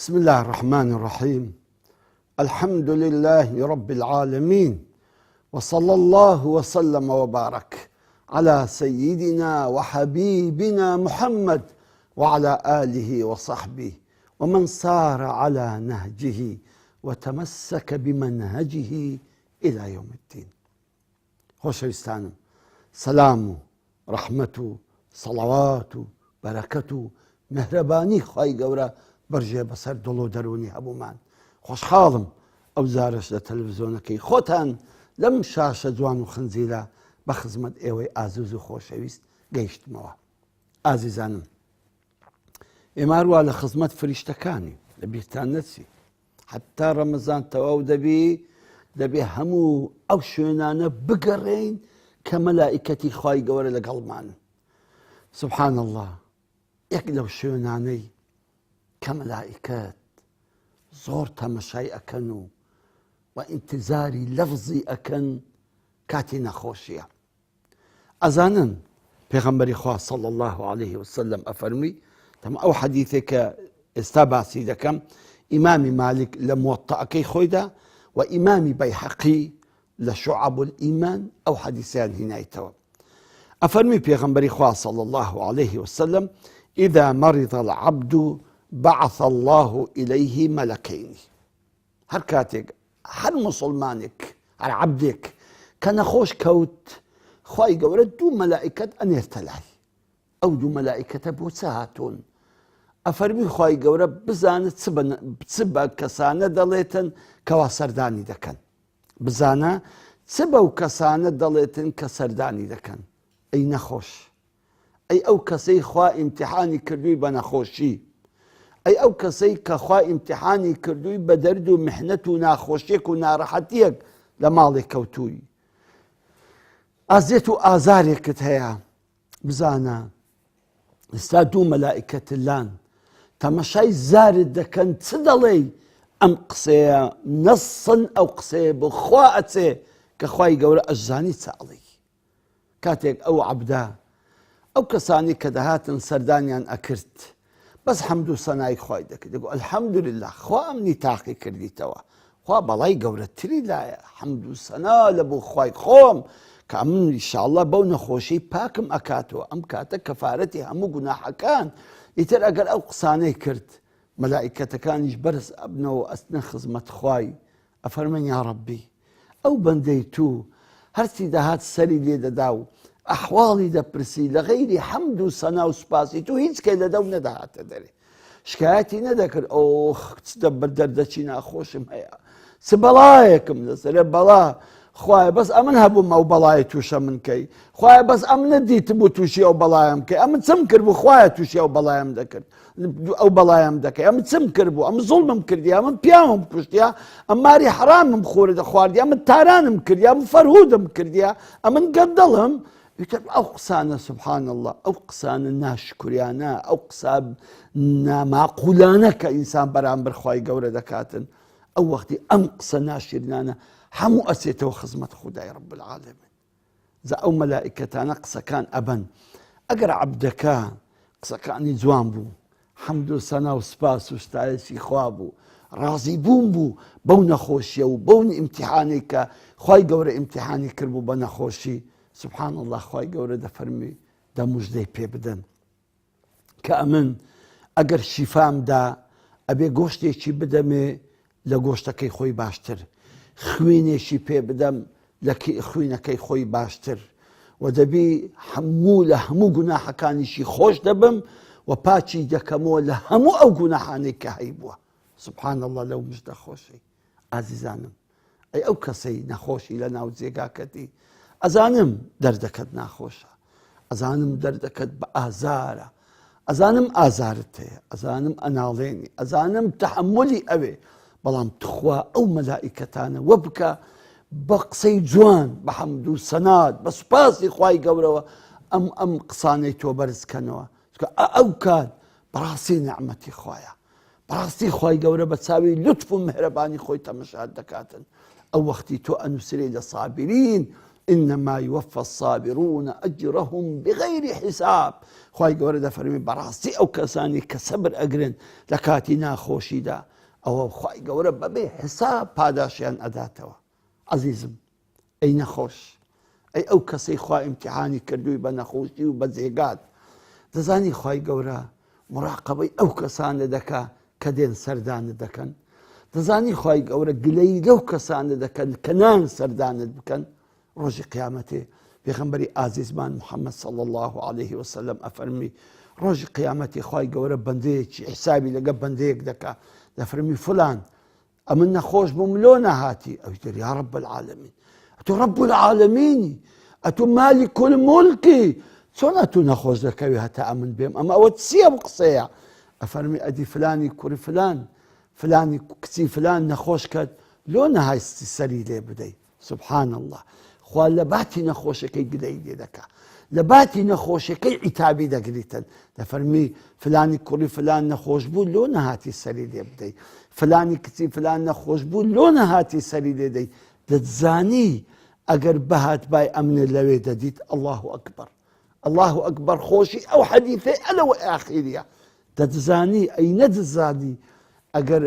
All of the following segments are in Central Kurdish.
بسم الله الرحمن الرحيم. الحمد لله رب العالمين، وصلى الله وسلم وبارك على سيدنا وحبيبنا محمد وعلى آله وصحبه ومن صار على نهجه وتمسك بمنهجه إلى يوم الدين. خۆشەویستانم، سلام و ڕەحمەت و سەڵاوات و بەرەکەت و مهرەبانی خوای گەورە بەرژێ بەسەر دڵ و دەرونی هەموومان. خۆشحاڵم ئەو زارش لە تەلەڤیزۆنەکەی خۆتان لەم شاشە جوان و خنزیرە بە خزمەت ئێوەی ئازیز و خۆشەویست گەیشتمەوە. ئازیزانم، ئێمە هەروە لە خزمەت فریشتەکانی لە بیرتان نەچی، حتا ڕەمەزان تەواو دەبێ هەموو ئەو شوێنانە بگەڕێین کە مەلائیکەتی خوای گەورە لەگەڵمانن. سبحان الله، یەک لەو شوێنانەی کە مەلائیکەت زۆر تەمەشای ئەکەن و ئینتیزاری لەفزی ئەکەن کاتی نەخۆشیە. ئەزانن پێغەمبەری خوا صلی الله عليه وسلم ئەفەرمی، تەمە ئەو حەدیثێک کە ئێستا باسی دەکەم ئیمامی مالک لە موەطەئەکەی خۆیدا و ئیمامی بەیهەقی لە شوعەب الئیمان ئەو حەدیثیان هینایتەوە. ئەفەرمی پێغەمبەری خوا صلی الله عليه وسلم: إذا مرض العبد بعث الله إليه ملكين. هەر کاتێک هەر مسلمانێک هەر عەبدێک کە نەخۆش کەوت، خوای گەورە دوو مەلائیکەت ئەنێرتە لای. ئەو دوو مەلائیکەتە بۆ چ هاتوون؟ ئەفەرمی خوای گەورە بزانە چ بە کەسانە دەڵێتن کەوا سەردانی دەکەن. بزانە چ بەو کەسانە دەڵێتن کە سەردانی دەکەن. ئەی نەخۆش، ئەی ئەو کەسەی خوا ئیمتیحانی کردووی بە نەخۆشی، ئەی ئەو کەسەی کە خوا ئیمتیحانی کردووی بە دەرد و میحنەت و ناخۆشیێک و ناڕەحەتیەک لە ماڵێک کەوتووی، ئازێت و ئازارێکت هەیە، بزانە ئێستا دوو مەلائیکەت لان تەمەشای زارت دەکەن چ دەڵێی. ئەم قسەیە نەسن ئەو قسەیە بۆ خوا ئەچێ کە خوای گەورە ئەشزانی چاڵی. کاتێک ئەو عەبدا ئەو کەسانی کە دەهاتن سەردانیان ئەکرد، بەس حەمد و سەنای خوای دەکرد، دەگوت ئەلحەمدولله، خوا ئەمنی تاقی کردیتەوە، خوا بەڵای گەورەتری لایە، حەمد و سەنا لە بۆ خوای خۆم کە ئەمن ئینشاءڵڵا بەو نەخۆشی پاکم ئەکاتەوە، ئەم کاتە کەفارەتی هەموو گوناحەکان. ئیتر ئەگەر ئەو قسانەی کرد، مەلائیکەتەکانیش بەرز ئەبنەوە ئەچنە خزمەت خوای، ئەفەرمێن یا ڕەبی، ئەو بەندەی تو هەرچی دەهات سەری لێ دەدا و ئەحواڵی دەپرسی لە غەیری حەمد و سەنا و سوپاسی تو، هیچ کەی لە دەو نەدەهاتە دەرێ، شکایەتی نەدەکرد ئۆخ چ دەردەچی ناخۆشم هەیە، چ بەڵایەکم لەسەرێ، بەڵا خوایە بەس ئەمن هەبووم ئەو بەڵایە تووشە من کەی، خوایە بەس ئەم نەدیتم و تووشی ئەو بەڵایم کەی، ئەمن چم کرد بوو خوایە تووشی ئەو بەڵایم دەکرد، ئەو بەڵایم دەکەی، ئەمن چم کرد بوو، ئەم زوڵمم کردیا، من پیاوم کوشتیا، ئەم ماری حرامم خۆردە خواردیا، من تارانم کردیا، من فەرهودم کردیا، ئەمن گەندەڵم. ئەو قسانە سبحان الله، ئەو قسانە ناشکریانە، ئەو قسە ناماقولانە کە ئینسان بەرامبەر خوای گەورە دەکاتن، ئەو وەختی ئەم قسە ناشرینانە هەموو ئەچێتەوە خزمەت خودای رب العالمین. زە ئەو مەلائیکەتانە قسەکان ئەبەن. ئەگەر عەبدەکە قسەکانی جوان بوو، حەمد و سەنا و سوپاس و ستایشی خوا بوو، ڕازی بوون بوو بەو نەخۆشیە و بەو ئیمتیحانی کە خوای گەورە ئیمتیحانی کردبوو بە نەخۆشی، سبحان الله، خوای گەورە دەفەرمی دەموژدەی پێ بدەن کە ئەمن ئەگەر شیفامدا ئەبێ گۆشتێکی بدەمێ لە گۆشتەکەی خۆی باشتر، خوێنێکی پێ بدەم لە خوێنەکەی خۆی باشتر، و دەبی هەموو لە هەموو گوناحەکانیشی خۆش دەبم و پاچی دەکەمەوە لە هەموو ئەو گوناحانەی کە هەیبووە. سبحان الله، لەو مژدە خۆشی. ئازیزانم، ئەی ئەو کەسەی نەخۆشی لە ناو جێگاکەتی، ئەزانم دەردەکەت ناخۆشە، ئەزانم دەردەکەت بە ئازارە، ئەزانم ئازارت هەیە، ئەزانم ئەناڵێنی، ئەزانم تەحەممولی ئەوێ، بەڵام تخوا ئەو مەلائیکەتانە وە بکە بە قسەی جوان، بە حەمد و سەنات، بە سوپاسی خوای گەورەوە ئەم قسانەی تۆ بەرزکەنەوە. ئەو کات بەڕاستی نعمەتی خوایە، بەڕاستی خوای گەورە بە چاوی لوتف و مهرەبانی خۆی تەمەشات دەکاتن. ئەو وەختی تۆ ئەنووسری لە سابرین، إنما يوفى الصابرون أجرهم بغير حساب. خواهی گەورە دەفەرمێ بەڕاستی ئەو کەسانی کە سەبر ئەگرن لە کاتی ناخۆشیدا ئەوە خواهی گەورە بەبێ حساب پاداشیان ئەداتەوە. عەزیزم ئەی نەخۆش، ئەی ئەو کەسەی خوا ئیمتیحانی کردووی بە نەخۆشی و بە جێگات، دەزانی خواهی گەورە مراقبەی ئەو کەسانە دەکا کە دێن سەردانت دەکەن. دەزانی خواهی گەورە گلەی لەو کەسانە دەکەن کە نان سەردانت بکەن. ڕۆژی قیامەتێ پێغەمبەری ئازیزمان محەممەد صلی الله عليه وسلم ئەفەرمی ڕۆژی قیامەتی خواهی گەورە بەندەیەکی حسابی لەگە بەندەیەک دەکا، دەفەرمی فلان ئەمن نەخۆش بووم لۆ نەهاتی، ئەوی تر یا رب العالمین، ئەتۆ رب العالمینی، ئەتۆ مالک المولکی، چۆن ئەتۆ نەخۆش دەکەوی هەتا ئەمن بێم، ئەمە ئەوە چییە بە قسەیە؟ ئەفەرمی ئەدی فلانی کوڕی فلان، فلانی کچی فلان نەخۆش کرد لۆ نەهایستی سەری لێ بدەی. سبحان الله، خوا لە باتی نەخۆشەکەی گلەی لێ دەکا، لە باتی نەخۆشەکەی عیتابی دەگریتن. دەفەرمی فلانی کوڕی فلان نەخۆش بوو لۆ نەهاتی سەری لێ بدەی، فلانی کچی فلان نەخۆش بوو لۆ نەهاتی سەری لێ دەی. دەتزانی ئەگەر بەهات بای ئەمنت لەوێ دەدیت. الله ئەکبەر، الله ئەکبەر. خۆشی ئەو حەدیثێ ئەلەوە ئاخیریە. دەتزانی ئەی نەدەزانی ئەگەر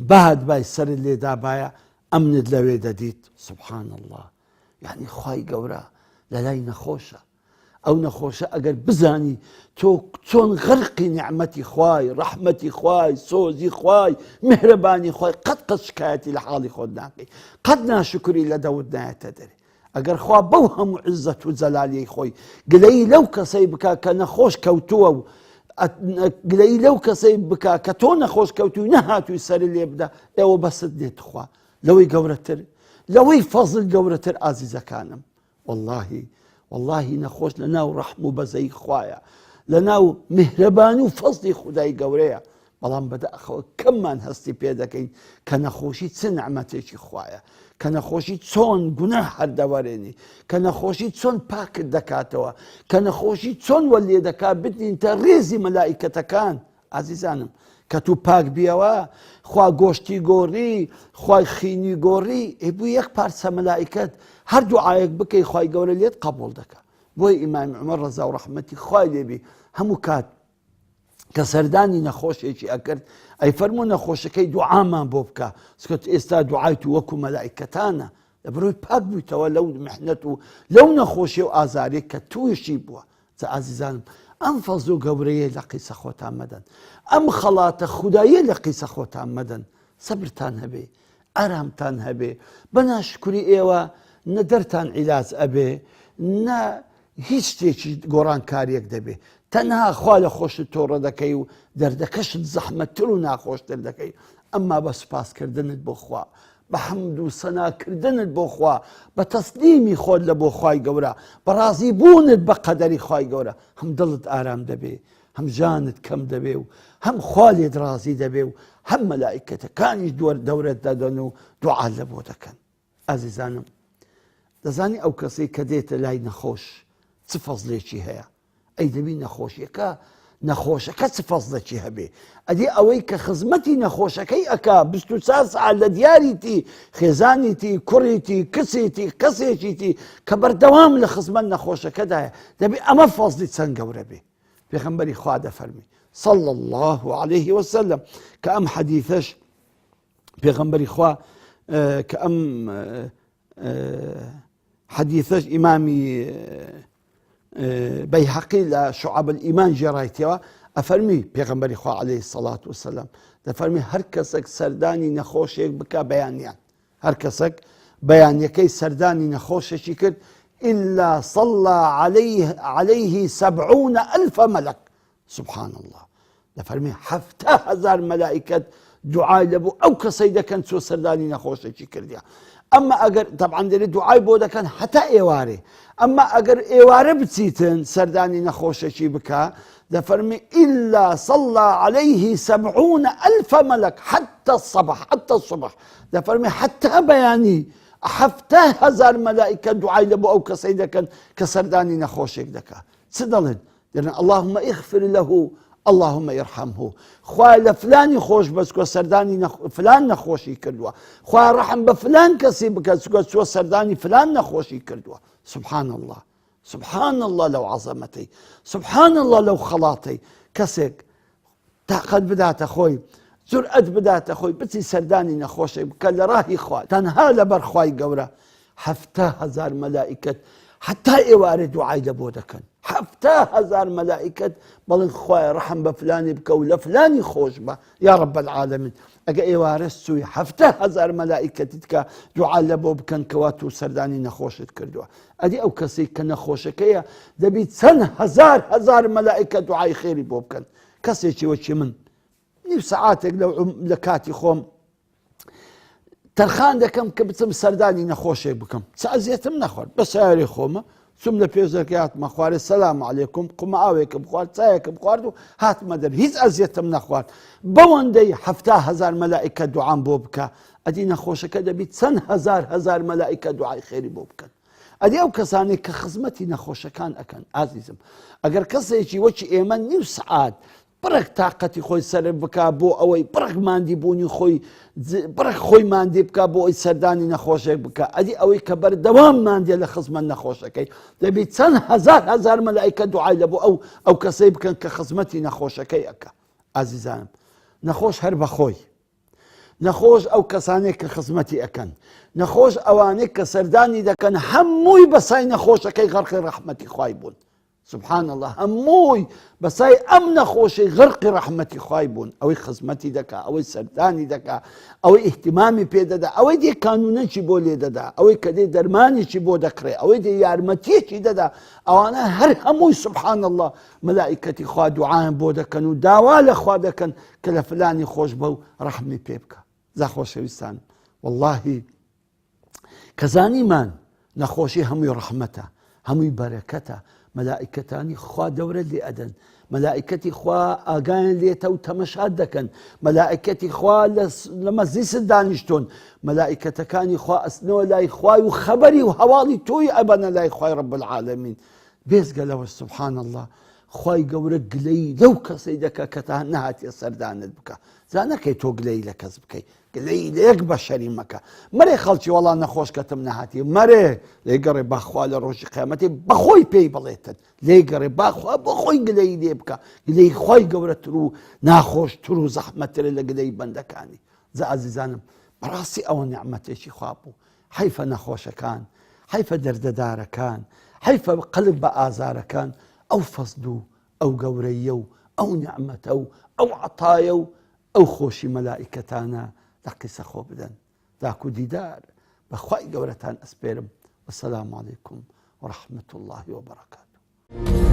بەهات بای سەرت لێدا بایە ئەمنت لەوێ دەدیت. سبحان الله، یعنی خوای گەورە لە لای نەخۆشە. ئەو نەخۆشە ئەگەر بزانی تۆ چۆن غەرقی نیعمەتی خوای، ڕەحمەتی خوای، سۆزی خوای، میهرەبانی خوای، قەت شکایەتی لە حاڵی خۆت ناکەی، قەت ناشکری لە دەوت نایەتە دەرێ. ئەگەر خوا بەو هەموو عزەت و جەلالیەی خۆی گلەی لەو کەسەی بکا کە نەخۆش کەوتووە و گلەی لەو کەسەی بکا کە تۆ نەخۆش کەوتوی نەهاتووی سەری لێ بدە، ئێوە بەست نێت خوا لەوەی گەورەتر، لەوەی فەزل گەورەتر. ئازیزەکانم، واللهی نەخۆش لە ناو ڕەحم و بەزەی خوایە، لە ناو میهرەبانی و فەزلی خودای گەورەیە. بەڵام بەداخەوە کەممان هەستی پێ دەکەین کە نەخۆشی چ نەعمەتێکی خوایە، کە نەخۆشی چۆن گوناه هەردەوەرێنی، کە نەخۆشی چۆن پاکت دەکاتەوە، کە نەخۆشی چۆن وەلێ دەکات بتنیتە ڕێزی مەلائیکەتەکان. ئازیزانم، کە تو پاک بیەوە، خوا گۆشتی گۆڕی، خوای خینی گۆڕی، بوو یەک پارچە مەلائیکەت هەر دوعایەک بکەی خوای گەورە لێت قبول دەکات. بۆی ئیمامی عومەر ڕەزا و ڕەحمەتی خوای لێبی هەموو کات کە سەردانی نەخۆشێکی ئەکرد ئەی فەرموو نەخۆشەکەی دوعامان بۆ بکە، سکت ئێستا دوعای تو وەکو مەلائیکەتانە، لەبەرەوەی پاک بوویتەوە لەو محنەت و لەو نەخۆشی و ئازارێک کە تویشی بووە. جا ئازیزانم، ئەم فەزل و گەورەیە لە قیسە خۆتان مەدەن، ئەم خەڵاتە خوداییە لە قیسە خۆتان مەدەن. سەبرتان هەبێ، ئارامتان هەبێ، بە ناشکری ئێوە نە دەرتان عیلاج ئەبێ، نە هیچ شتێکی گۆڕانکاریەک دەبێ، تەنها خوا لە خۆشت تۆڕە دەکەی و دەردەکەشت زەحمەتتر و ناخۆشتر دەکەی. ئەمما بە سوپاسکردنت بۆ خوا، بە حەمد و سەناکردنت بۆ خوا، بە تەسلیمی خۆت لە بۆ خوای گەورە، بە ڕازی بوونت بە قەدەری خوای گەورە، هەم دڵت ئارام دەبێ، هەم ژانت کەم دەبێ و هەم خوا لێت ڕازی دەبێ و هەم مەلائیکەتەکانیش دەورت دەدەن و دوعا لە بۆ دەکەن. ئازیزانم، دەزانی ئەو کەسەی کە دێتە لای نەخۆش چ فەزلێکی هەیە؟ ئەی دەبی نەخۆشەکە چ فەزلێکی هەبێ؟ ئەدی ئەوەی کە خزمەتی نەخۆشەکەی ئەکا 24 ساعت لە دیاریتی، خێزانیتی، کوڕیتی، کچێتی، کەسێکیتی کە بەردەوام لە خزمەت نەخۆشەکەدایە، دەبی ئەمە فەزلی چەند گەورە بێ. پێغەمبەری خوا دەفەرمی صلى الله عليه وسلم کە ئەم حەدیثەش پێغەمبەری خوا کە ئەم حەدیثەش ئیمامی بەیهەقی لە شوعەب الئیمان جێڕایەتەوە، ئەفەرمی پێغەمبەری خوا عليه الصلاة والسلام دەفەرمی هەر کەسێک سەردانی نەخۆشێک بکە بەیانیان، هەر کەسێک بەیانیەکەی سەردانی نەخۆشێکی کرد إلا صلى عليه 70,000 ملك. سبحان الله، دەفەرمی 70,000 مەلائیکەت دوعای لەبوو ئەو کەسەی دەکەن چۆ سەردانی نەخۆشێکی کردیا. ئەمما ئەگەر طبعاً دەرێ دوعای بۆ دەکەن هەتا ئێوارێ، ئەمما ئەگەر ئێوارە بچیتن سەردانی نەخۆشێکی بکە، دەفەرمی إلا صلى عليه 70,000 ملك حتى الصبح. دەفەرمی حتى بەیانی 70,000 مەلائیکە دوعای لەبوو ئەو کەسەی دەکەن کە سەردانی نەخۆشێک دەکە. چ دەڵێن؟ دەڵێن اللهم اغفر له، اللهم ارحمه خوای لفلانی خوش بس کو سردانی فلان نخوشی کردووە خوای ڕەحم بە فلان کەسی بکە چۆ سەردانی فلان نەخۆشی کردووە سبحان الله سبحان الله لەو عەزەمەتەی سبحان الله لەو خەڵاتەی کەسێک تاقەت بداتە خۆی جورئەت بداتە خۆی بچی سەردانی نەخۆشی بکە لە ڕاهی خوا تەنها لەبەر خوای گەورە 7,000 مەلائیکەت حتا ئێوارە دوعای لەبۆ دەکەن 7,000 مەلائیکەت بەڵێن خوای ڕەحم بە فلانی بکە و لە فلانی خۆش بە یا رب العالمین ئەگە ئێوارە سووی 7,000 مەلائیکەتت کە دوعا لەبۆ بکەن کەوا تو سەردانی نەخۆشت کردووە ئەدی ئەو کەسێک کە نەخۆشەکەیە دەبی چەند هەزار مەلائیکەت دوعای خێری بۆ بکەن کەسێکی وەکی من نیو سەعاتێک لە کاتی خۆم تەرخان دەکەم کە بچم سەردانی نەخۆشێک بکەم چ ئەزیەتم نەخوارد بە سیارەی خۆمە چوم لە پێشەکەی هاتمە خوارێ سەلام عەلەیکوم قومە ئاوێکم خوارد چایەکم خوارد و هاتمە دەر هیچ ئەزیەتم نەخوارد بەوەندەی 7,000 مەلائیکە دوعام بۆ بکە ئەدی نەخۆشەکە دەبی چەند هەزار مەلائیکە دوعای خێری بۆ بکەن ئەدی ئەو کەسانێک کە خزمەتی نەخۆشەکان ئەکەن ئازیزم ئەگەر کەسێکی وەکی ئێمە نیو سعات بڕێک تااقەتی خۆی سەر بک بۆ ئەوەی بڕێک مادی بوونی خۆی بڕێک خۆی مادی بکە بۆ ئەوی سەردانی نەخۆشێک بکە ئەدی ئەوەی کە بەردەوام مادیە لە خزمەت نەخۆشەکەی دەبی چەند هەزار مەلائیکە دوعای لە بۆ ئەو کەسەی بکەن کە خزمەتی نەخۆشەکەی ئەکە ئازیزانم نەخۆش هەر بەخۆی نەخۆش ئەو کەسانێک کە خزمەتی ئەەکەن نەخۆش ئەوانەی کە سەردانی دەکەن هەمووی بەسای نەخۆشەکەی غەرقی ڕەحمەتی خوای بوون سبحان الله هەمووی بەسای ئەم نەخۆشی غەرقی ڕەحمەتی خوای بوون ئەوەی خزمەتی دەکا ئەوەی سەردانی دەکا ئەوەی ئیحتیمامی پێدەدا ئەوەی دێ کانونەکی بۆ لێ دەدا ئەوەی کە دێ دەرمانێکی بۆ دەکڕێ ئەوەی دێ یارمەتیەکی دەدا ئەوانە هەر هەمووی سبحان الله مەلائیکەتی خوا دوعایان بۆ دەکەن و داوا لە خوا دەکەن کە لە فلانی خۆش بە و ڕەحمی پێ بکە زا خۆشەویستان واللهی کەزانیمان نەخۆشی هەمووی ڕەحمەتە هەمووی بەرەکەتە مەلائیکەتانی خوا دەورە لێ ئەدەن مەلائیکەتی خوا ئاگایان لێتە و تەمەشات دەکەن مەلائیکەتی خوا لە مەزلیست دانیشتۆن مەلائیکەتەکانی خوا ئەسنەوە لای خوای و خەبەری و هەواڵی تۆی ئەبەنە لای خوای رب العالمین بێزگە لەوە سبحان الله خوای گەورە گلەی لەو کەسەی دەکە کە تا نەهاتیە سەردانت بکە زا نەکەی تۆ گلەی لە کەس بکەی گلەی لە یەک بەشەری مەکە مەرێ خەڵکی وەڵا نەخۆشکەتم نەهاتی مەرێ لێگەڕێ باخوا لە ڕۆژی قیامەتی بەخۆی پێی بڵێتن لێگەڕێ باخوا بەخۆی گلەی لێ بکە گلەی خوای گەورەتر و ناخۆشتر و زەحمەتترە لە گلەی بەندەکانی زە ئازیزانم بەڕاستی ئەوە نیعمەتێکی خوا بوو حەیفە نەخۆشەکان حەیفە دەردەدارەکان حەیفە قەلب بە ئازارەکان ئەو فەزل و ئەو گەورەیە و ئەو نیعمەتە و ئەو عەتایە و ئەو خۆشی مەلائیکەتانە لە قیسە خۆ بدەن داکو دیدار بەخوای گەورەتان ئەسپێرم وەسەلام عەلەیکوم وەڕەحمەتوڵڵاهی وبەرەکاتوه